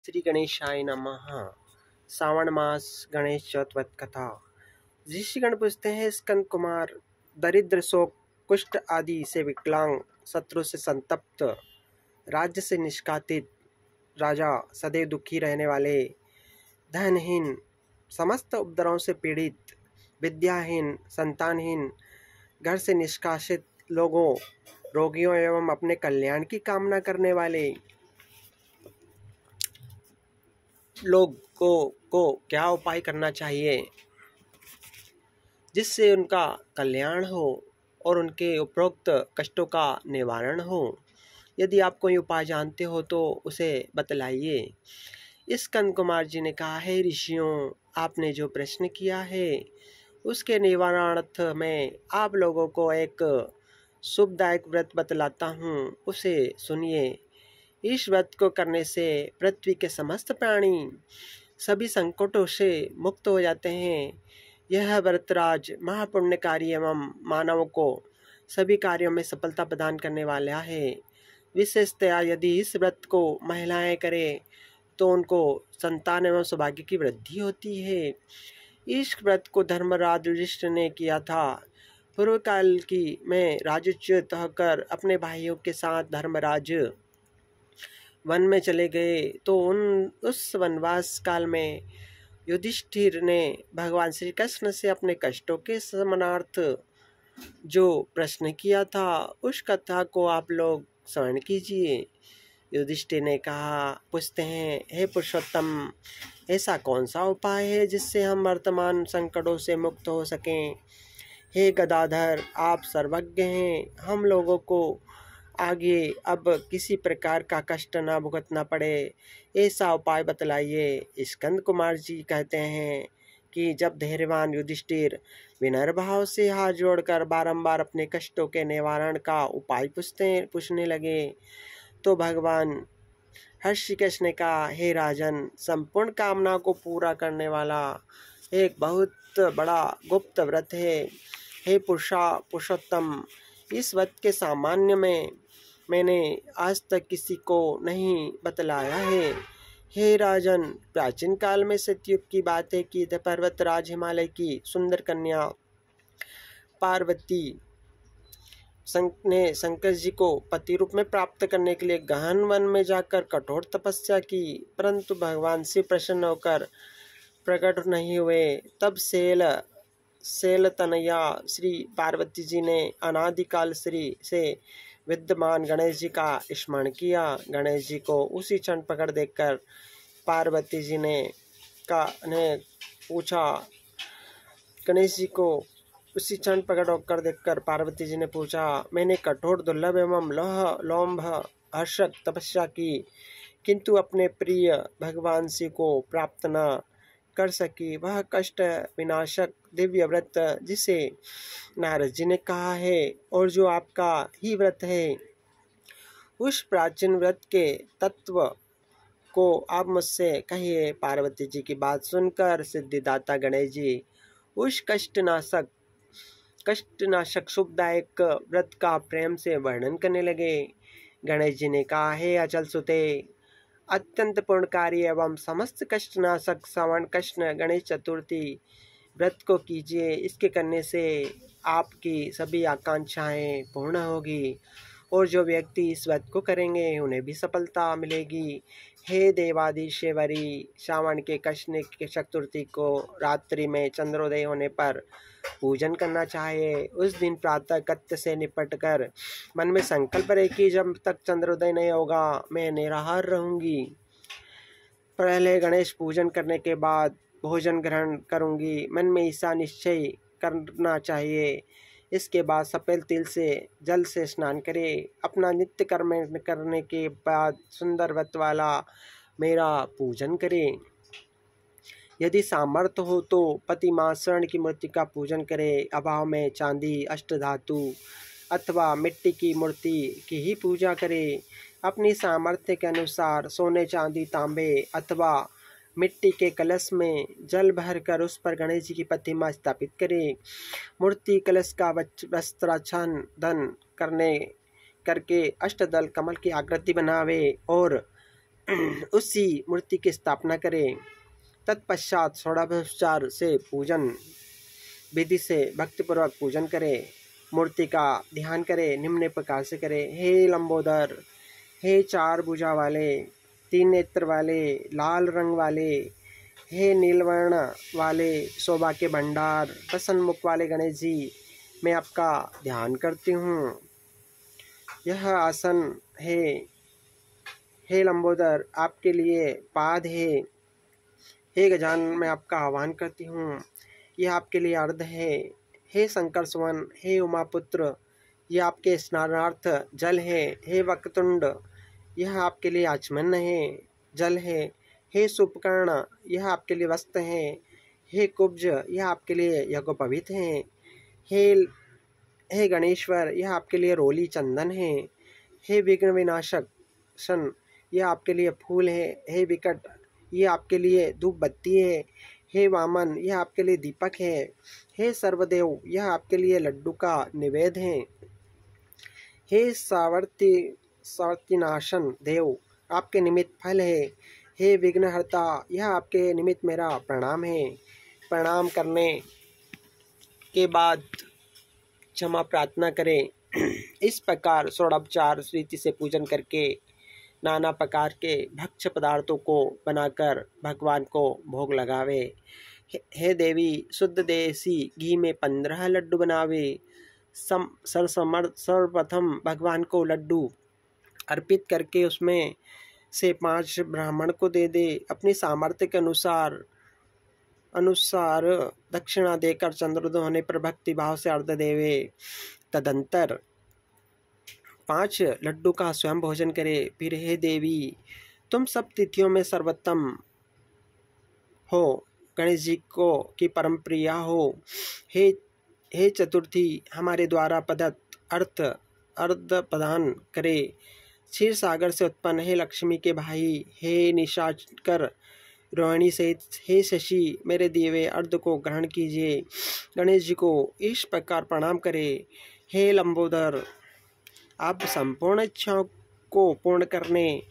श्री गणेशाय नमः। श्रावण मास गणेश चौथ कथा। ऋषिगण पूछते हैं, स्कंद कुमार दरिद्र, शोक, कुष्ठ आदि से विकलांग, शत्रु से संतप्त, राज्य से निष्कासित राजा, सदैव दुखी रहने वाले, धनहीन, समस्त उपद्रवों से पीड़ित, विद्याहीन, संतानहीन, घर से निष्कासित लोगों, रोगियों एवं अपने कल्याण की कामना करने वाले लोगों को क्या उपाय करना चाहिए जिससे उनका कल्याण हो और उनके उपरोक्त कष्टों का निवारण हो। यदि आप कोई उपाय जानते हो तो उसे बतलाइए। स्कंद कुमार जी ने कहा, है ऋषियों, आपने जो प्रश्न किया है उसके निवारणार्थ में आप लोगों को एक शुभदायक व्रत बतलाता हूँ, उसे सुनिए। इस व्रत को करने से पृथ्वी के समस्त प्राणी सभी संकटों से मुक्त हो जाते हैं। यह व्रतराज महापुण्यकारी एवं मानवों को सभी कार्यों में सफलता प्रदान करने वाला है। विशेषतया यदि इस व्रत को महिलाएं करें तो उनको संतान एवं सौभाग्य की वृद्धि होती है। इस व्रत को धर्मराज युधिष्ठिर ने किया था। पूर्व काल की में राजच्युत होकर अपने भाइयों के साथ धर्मराज वन में चले गए तो उस वनवास काल में युधिष्ठिर ने भगवान श्री कृष्ण से अपने कष्टों के समानार्थ जो प्रश्न किया था उस कथा को आप लोग श्रवण कीजिए। युधिष्ठिर ने कहा, पूछते हैं, हे पुरुषोत्तम, ऐसा कौन सा उपाय है जिससे हम वर्तमान संकटों से मुक्त हो सकें? हे गदाधर, आप सर्वज्ञ हैं, हम लोगों को आगे अब किसी प्रकार का कष्ट न भुगतना पड़े, ऐसा उपाय बतलाइए। स्कंद कुमार जी कहते हैं कि जब धैर्यवान युधिष्ठिर विनम्र भाव से हाथ जोड़कर बारंबार अपने कष्टों के निवारण का उपाय पूछने लगे तो भगवान हर्षिकेश ने कहा, हे राजन, संपूर्ण कामना को पूरा करने वाला एक बहुत बड़ा गुप्त व्रत है। हे पुरुषोत्तम, इस व्रत के सामान्य में मैंने आज तक किसी को नहीं बतलाया है। हे राजन, प्राचीन काल में सतयुग की बात है कि पर्वतराज हिमालय की सुंदर कन्या पार्वती ने शंकर जी को पति रूप में प्राप्त करने के लिए गहन वन में जाकर कठोर तपस्या की, परंतु भगवान से प्रसन्न होकर प्रकट नहीं हुए। तब शैल तनया श्री पार्वती जी ने अनादिकाल श्री से विद्यमान गणेश जी का स्मरण किया। गणेश जी को उसी क्षण पकड़ देखकर पार्वती जी ने पूछा गणेश जी को उसी क्षण पकड़ होकर देखकर पार्वती जी ने पूछा, मैंने कठोर दुर्लभ एवं लोम्भ हर्षक तपस्या की, किंतु अपने प्रिय भगवान जी को प्राप्त न कर सकी। वह कष्ट विनाशक दिव्य व्रत जिसे नारद जी ने कहा है और जो आपका ही व्रत है, उस प्राचीन व्रत के तत्व को आप मुझसे कहिए। पार्वती जी की बात सुनकर सिद्धिदाता गणेश जी उस कष्टनाशक शुभदायक व्रत का प्रेम से वर्णन करने लगे। गणेश जी ने कहा, हे अचल सुते, अत्यंत पूर्णकारी एवं समस्त कष्टनाशक श्रावण कृष्ण गणेश चतुर्थी व्रत को कीजिए। इसके करने से आपकी सभी आकांक्षाएं पूर्ण होगी और जो व्यक्ति इस व्रत को करेंगे उन्हें भी सफलता मिलेगी। हे देवाधीश्वरी, श्रावण के कृष्ण के चतुर्थी को रात्रि में चंद्रोदय होने पर पूजन करना चाहिए। उस दिन प्रातः कृत्य से निपटकर मन में संकल्प रहे कि जब तक चंद्रोदय नहीं होगा मैं निराहार रहूंगी। पहले गणेश पूजन करने के बाद भोजन ग्रहण करूंगी। मन में ऐसा निश्चय करना चाहिए। इसके बाद सफेद तिल से जल से स्नान करें। अपना नित्य कर्म करने के बाद सुंदर व्रत वाला मेरा पूजन करें। यदि सामर्थ्य हो तो पति मां स्वर्ण की मूर्ति का पूजन करें। अभाव में चांदी, अष्टधातु अथवा मिट्टी की मूर्ति की ही पूजा करें। अपनी सामर्थ्य के अनुसार सोने, चांदी, तांबे अथवा मिट्टी के कलश में जल भरकर उस पर गणेश जी की प्रतिमा स्थापित करें। मूर्ति कलश का वस्त्राच्छादन करके अष्टदल कमल की आकृति बनावे और उसी मूर्ति की स्थापना करें। तत्पश्चात षोडशोपचार से पूजन विधि से भक्तिपूर्वक पूजन करें। मूर्ति का ध्यान करें। निम्न प्रकार से करें। हे लंबोदर, हे चार भुजा वाले, तीन नेत्र वाले, लाल रंग वाले, हे नीलवर्ण वाले, शोभा के भंडार, प्रसन्न मुख वाले गणेश जी, मैं आपका ध्यान करती हूँ। यह आसन है। हे लंबोदर, आपके लिए पाद है। हे गजानन, मैं आपका आह्वान करती हूँ। यह आपके लिए अर्ध है। हे शंकर सुवन, हे उमापुत्र, यह आपके स्नानार्थ जल है। हे वक्रतुंड, यह आपके लिए आचमन है, जल है। हे सुपकर्ण, यह आपके लिए वस्त्र है। हे कुब्ज, यह आपके लिए यज्ञोपवीत है। हे गणेश्वर, यह आपके लिए रोली चंदन है। हे विघ्न विनाशक शन, यह आपके लिए फूल है। हे विकट, यह आपके लिए धूप बत्ती है। हे वामन, यह आपके लिए दीपक है। हे सर्वदेव, यह आपके लिए लड्डू का निवेद्य है। हे सावर्तिनाशन देव, आपके निमित्त फल है। हे विघ्नहर्ता, यह आपके निमित्त मेरा प्रणाम है। प्रणाम करने के बाद क्षमा प्रार्थना करें। इस प्रकार षोडशोपचार रीति से पूजन करके नाना प्रकार के भक्ष्य पदार्थों को बनाकर भगवान को भोग लगावे। हे देवी, शुद्ध देसी घी में 15 लड्डू बनावे। सर्वप्रथम भगवान को लड्डू अर्पित करके उसमें से 5 ब्राह्मण को दे दे। अपनी सामर्थ्य के अनुसार दक्षिणा देकर चंद्रोदय होने पर भक्ति भाव से अर्घ देवे। तदंतर 5 लड्डू का स्वयं भोजन करे। फिर हे देवी, तुम सब तिथियों में सर्वोत्तम हो, गणेश जी को की परम प्रिया हो। हे चतुर्थी, हमारे द्वारा प्रदत्त अर्ध प्रदान करे। क्षीर सागर से उत्पन्न हे लक्ष्मी के भाई, हे निशाचर रोहिणी सहित हे शशि, मेरे दिए हुए अर्ध को ग्रहण कीजिए। गणेश जी को इस प्रकार प्रणाम करे। हे लंबोदर, आप संपूर्ण इच्छाओं को पूर्ण करने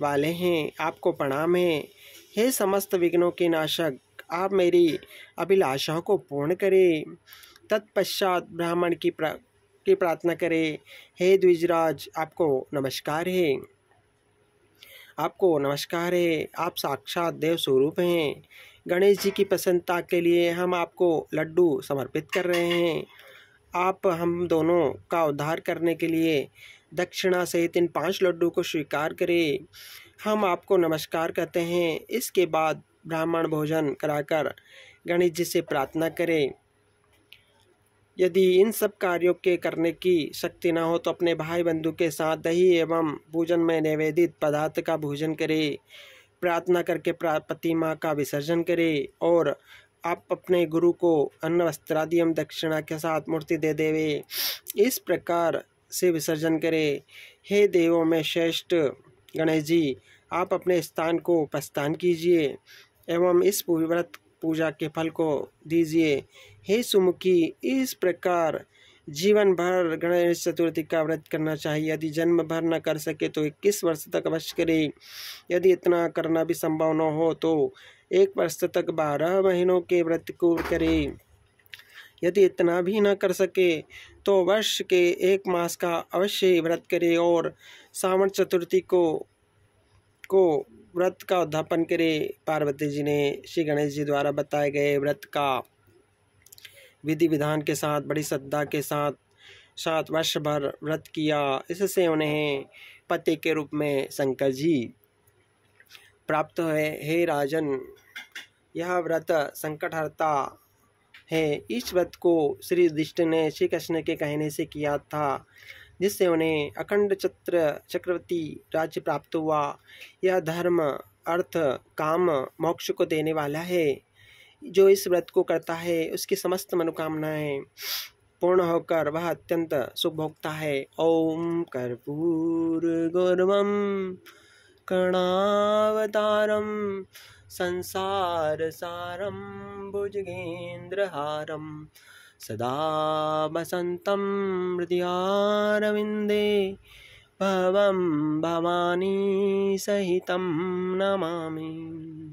वाले हैं, आपको प्रणाम है। हे समस्त विघ्नों के नाशक, आप मेरी अभिलाषाओं को पूर्ण करें। तत्पश्चात ब्राह्मण की प्रार्थना करें। हे द्विजराज, आपको नमस्कार है। आपको नमस्कार है। आप साक्षात देव स्वरूप हैं। गणेश जी की प्रसन्नता के लिए हम आपको लड्डू समर्पित कर रहे हैं। आप हम दोनों का उद्धार करने के लिए दक्षिणा सहित इन 5 लड्डू को स्वीकार करें। हम आपको नमस्कार कहते हैं। इसके बाद ब्राह्मण भोजन कराकर गणेश जी से प्रार्थना करें। यदि इन सब कार्यों के करने की शक्ति न हो तो अपने भाई बंधु के साथ दही एवं पूजन में निवेदित पदार्थ का भोजन करें। प्रार्थना करके प्रतिमा का विसर्जन करें और आप अपने गुरु को अन्न वस्त्रादि एवं दक्षिणा के साथ मूर्ति दे देवे। इस प्रकार से विसर्जन करें। हे देवों में श्रेष्ठ गणेश जी, आप अपने स्थान को प्रस्थान कीजिए एवं इस व्रत पूजा के फल को दीजिए। हे सुमुखी, इस प्रकार जीवन भर गणेश चतुर्थी का व्रत करना चाहिए। यदि जन्म भर न कर सके तो 21 वर्ष तक अवश्य करें। यदि इतना करना भी संभव न हो तो 1 वर्ष तक 12 महीनों के व्रत को करें। यदि इतना भी न कर सके तो वर्ष के 1 मास का अवश्य व्रत करें और श्रावण चतुर्थी को व्रत का उद्यापन करें। पार्वती जी ने श्री गणेश जी द्वारा बताए गए व्रत का विधि विधान के साथ बड़ी श्रद्धा के साथ वर्ष भर व्रत किया। इससे उन्हें पति के रूप में शंकर जी प्राप्त हुए। हे राजन, यह व्रत संकटहर्ता है। इस व्रत को श्री युधिष्ठिर ने श्री कृष्ण के कहने से किया था, जिससे उन्हें अखंड चक्रवर्ती राज्य प्राप्त हुआ। यह धर्म, अर्थ, काम, मोक्ष को देने वाला है। जो इस व्रत को करता है उसकी समस्त मनोकामनाएं पूर्ण होकर वह अत्यंत सुख भोगता है। ओम कर्पूर गौरवम कर्णावतारम संसार सारम भुजगेंद्रहारम सदा वसंतम हृदयारविंदे भवं भवानी सहितं नमामि।